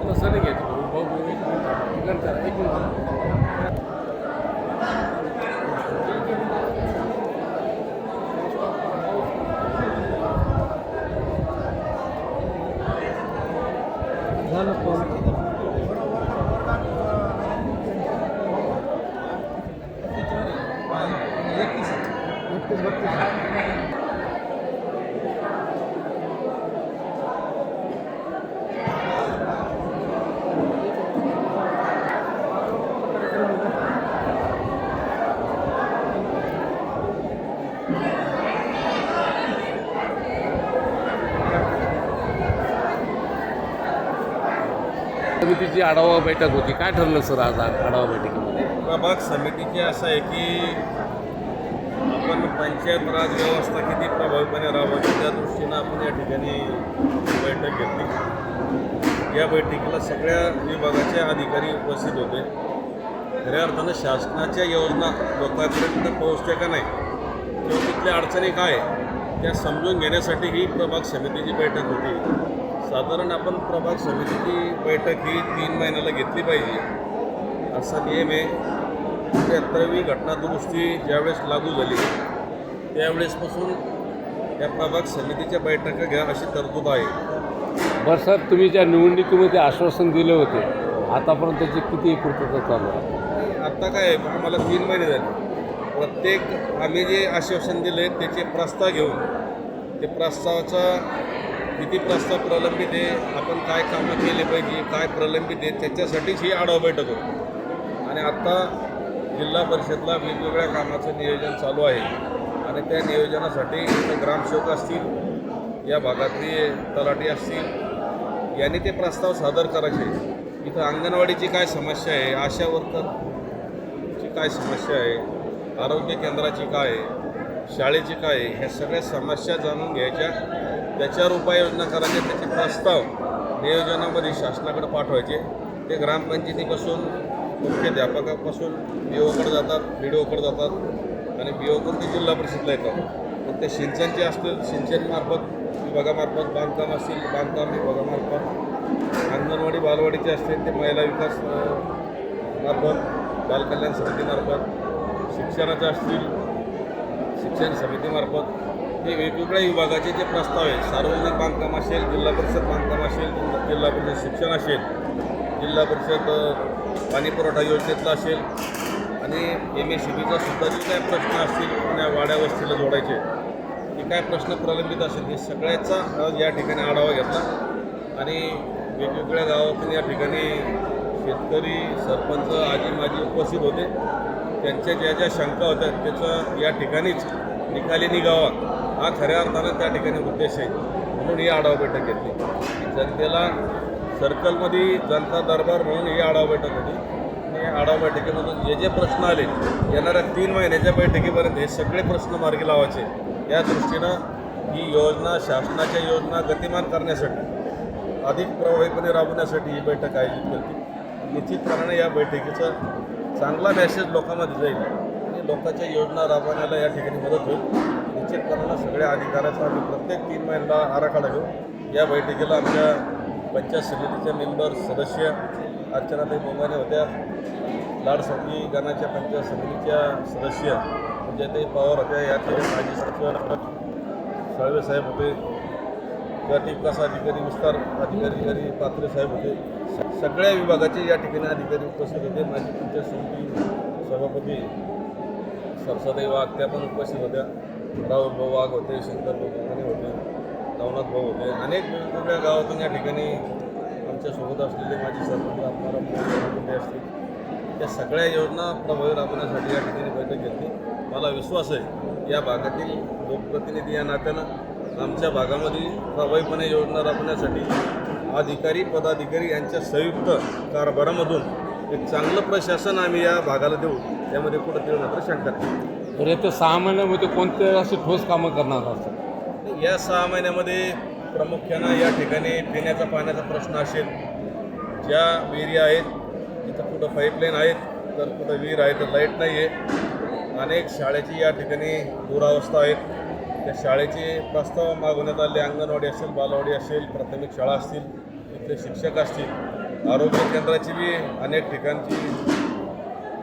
तसं नाही घ्यायचं भाऊ एक झालं समितीची आढावा बैठक होती. काय ठरलं सर आज आढावा बैठकीमध्ये? प्रभाग समितीचे असं आहे की आपण पंचायत राज व्यवस्था किती प्रभावीपणे राबवायची त्या दृष्टीनं आपण या ठिकाणी बैठक घेतली. या बैठकीला सगळ्या विभागाचे अधिकारी उपस्थित होते. खऱ्या अर्थानं शासनाच्या योजना लोकांपर्यंत पोहोचते का नाही किंवा तिथल्या अडचणी काय त्या समजून घेण्यासाठी ही प्रभाग समितीची बैठक होती. साधारण आपण प्रभाग समितीची बैठक ही 3 महिन्याला घेतली पाहिजे असा नियम आहे. 73वी घटनादुरुस्ती ज्यावेळेस लागू झाली त्यावेळेसपासून या प्रभाग समितीच्या बैठका घ्या अशी तरतूद आहे. बरं सर, तुम्ही ज्या निवडणुकीमध्ये आश्वासन दिले होते आतापर्यंत त्याची किती पूर्तता चालू आहे? आत्ता काय आहे, आम्हाला 3 महिने झाले. प्रत्येक आम्ही जे आश्वासन दिले त्याचे प्रस्ताव घेऊन ते प्रस्तावाचा किती प्रस्ताव प्रलंबित आहे, आपण काय कामं केले पाहिजे, काय प्रलंबित आहे त्याच्यासाठीच ही आढावा बैठक होती. आणि आत्ता जिल्हा परिषदला वेगवेगळ्या कामाचं नियोजन चालू आहे आणि त्या नियोजनासाठी इथं ग्रामसेवक असतील, या भागातले तलाठी असतील, यांनी ते प्रस्ताव सादर करायचे. इथं अंगणवाडीची काय समस्या आहे, आशा वर्करची काय समस्या आहे, आरोग्य केंद्राची काय आहे, शाळेची काय आहे, ह्या सगळ्या समस्या जाणून घ्यायच्या, त्याच्यावर उपाययोजना करायच्या, त्याचे प्रस्ताव नियोजनामध्ये शासनाकडे पाठवायचे. ते ग्रामपंचायतीपासून मुख्याध्यापकापासून BOकडे जातात, BDOकडे जातात आणि BOकडून ते जिल्हा परिषदला येतात. मग ते सिंचनचे असतील सिंचनमार्फत विभागामार्फत, बांधकाम असतील बांधकाम विभागामार्फत, अंगणवाडी बालवाडीचे असतील ते महिला विकास मार्फत, बालकल्याण समितीमार्फत, शिक्षणाचे असतील शिक्षण समितीमार्फत, हे वेगवेगळ्या विभागाचे जे प्रस्ताव आहे, सार्वजनिक बांधकाम असेल, जिल्हा परिषद बांधकाम असेल, जिल्हा परिषद शिक्षण असेल, जिल्हा परिषद पाणीपुरवठा योजनेतला असेल आणि MSEBीचा सुद्धा जे काय प्रश्न असतील पुण्या वाड्या वस्तीला जोडायचे, जे काय प्रश्न प्रलंबित असेल हे सगळ्याचा आज या ठिकाणी आढावा घेतला. आणि वेगवेगळ्या गावातून या ठिकाणी शेतकरी, सरपंच, आजी माजी उपस्थित होते. त्यांच्या ज्या ज्या शंका होत्या त्याचा या ठिकाणीच निकाली निघावा हा खऱ्या अर्थानं त्या ठिकाणी उद्देश आहे. म्हणून ही आढावा बैठक घेतली. जनतेला सर्कलमध्ये जनता दरबार म्हणून ही आढावा बैठक होती. आणि या आढावा बैठकीमधून जे जे प्रश्न आले येणाऱ्या 3 महिन्याच्या बैठकीपर्यंत हे सगळे प्रश्न मार्गी लावायचे या दृष्टीनं ही योजना, शासनाच्या योजना गतिमान करण्यासाठी, अधिक प्रभावीपणे राबवण्यासाठी ही बैठक आयोजित केली. निश्चितपणाने या बैठकीचा चांगला मेसेज लोकांमध्ये जाईल आणि लोकांच्या योजना राबवण्याला या ठिकाणी मदत होईल. निश्चितपणानं सगळ्या अधिकाऱ्याचा आम्ही प्रत्येक 3 महिन्याला आराखडा घेऊ. या बैठकीला आमच्या पंचायत समितीचे मेंबर सदस्य अर्चनाताई बोंगाने होत्या, लाडसंगी गणाच्या पंचायत समितीच्या सदस्य विजयताई पवार होत्या, याचे माजी सचिव साळवे साहेब होते, गट विकास अधिकारी, विस्तार अधिकारी पात्रे साहेब होते. सगळ्या विभागाचे या ठिकाणी अधिकारी उपस्थित होते. माजी पंचायत समिती सभापती सरसाताई वाघ त्या पण उपस्थित होत्या. राहुल भाऊ वाघ होते, शंकर भाऊ बोंगाने होते, नवनाथ भाऊ होते. अनेक वेगवेगळ्या गावातून या ठिकाणी आमच्यासोबत असलेले माजी सरपंच आत्माराम असतील. त्या सगळ्या योजना प्रभावी राबवण्यासाठी या ठिकाणी बैठक घेतली. मला विश्वास आहे या भागातील लोकप्रतिनिधी या नात्यानं आमच्या भागामध्ये प्रभावीपणे योजना राबवण्यासाठी अधिकारी पदाधिकारी यांच्या संयुक्त कारभारामधून एक चांगलं प्रशासन आम्ही या भागाला देऊ, त्यामध्ये कुठं तिळ मात्र शंका नाही. तर येत्या 6 महिन्यामध्ये कोणते असे ठोस कामं करणार असतात? या 6 महिन्यामध्ये प्रामुख्यानं या ठिकाणी पिण्याचा पाण्याचा प्रश्न असेल. ज्या विहिरी आहेत तिथं कुठं पाईपलाईन आहेत, तर कुठं विहीर आहे तर लाईट नाही आहे. अनेक शाळेची या ठिकाणी दुरावस्था आहेत. त्या शाळेचे प्रस्ताव मागवण्यात आले. अंगणवाडी असेल, बालवाडी असेल, प्राथमिक शाळा असतील, तिथले शिक्षक असतील, आरोग्य केंद्राची बी अनेक ठिकाणची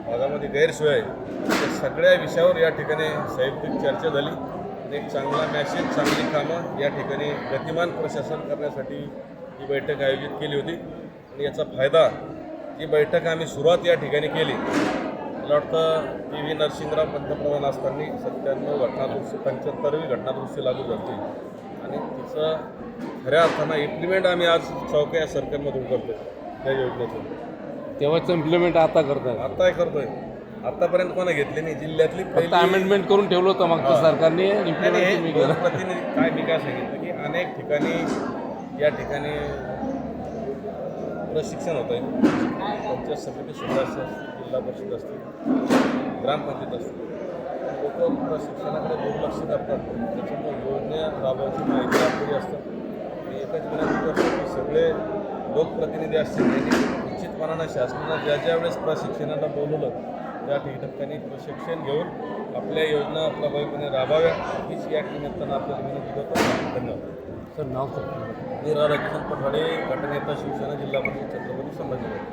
भागामध्ये गैरसोय आहे. त्या सगळ्या विषयावर या ठिकाणी साहित्यिक चर्चा झाली आणि एक चांगला मॅसेज, चांगली कामं या ठिकाणी गतिमान प्रशासन करण्यासाठी ही बैठक आयोजित केली होती. आणि याचा फायदा, जी बैठक आम्ही सुरुवात या ठिकाणी केली, मला वाटतं PV नरसिंहराव पंतप्रधान असताना 97 घटनादुरुस्ती, 75वी घटनादुरुस्ती लागू झाली आणि तिचं खऱ्या अर्थानं इम्प्लिमेंट आम्ही आज चौक्या सर्कलमधून करतो त्या योजनेतून. तेव्हाच इम्प्लिमेंट आता करतात. आत्ताही करतोय. आतापर्यंत कोणा घेतली नाही. जिल्ह्यातली फक्त अमेंडमेंट करून ठेवलं होतं मागच्या सरकारने, इम्प्लिमेंट तुम्ही केलं. प्रतिनिधी काय मी काय सांगितलं की अनेक ठिकाणी या ठिकाणी प्रशिक्षण होत आहे. पंचायत समिती सुद्धा असतील, जिल्हा परिषद असतील, ग्रामपंचायत असतील, लोक प्रशिक्षणाकडे दुर्लक्ष करतात. त्याच्यामुळे योजना राबवायची माहिती आपली असतात. आणि एकच विनंती करतो की सगळे लोकप्रतिनिधी असतील त्यांनी निश्चितपणानं शासनानं ज्या वेळेस प्रशिक्षणाला बोलवलं त्या ठिकाणी प्रशिक्षण घेऊन आपल्या योजना प्रभावीपणे राबवाव्या हीच या निमित्तानं आपल्याला विनंती करतो. धन्यवाद. सर नाव सर. मी राधाकिशन पठाडे, गटनेता शिवसेना, जिल्हा परिषद छत्रपती संभाजीनगर.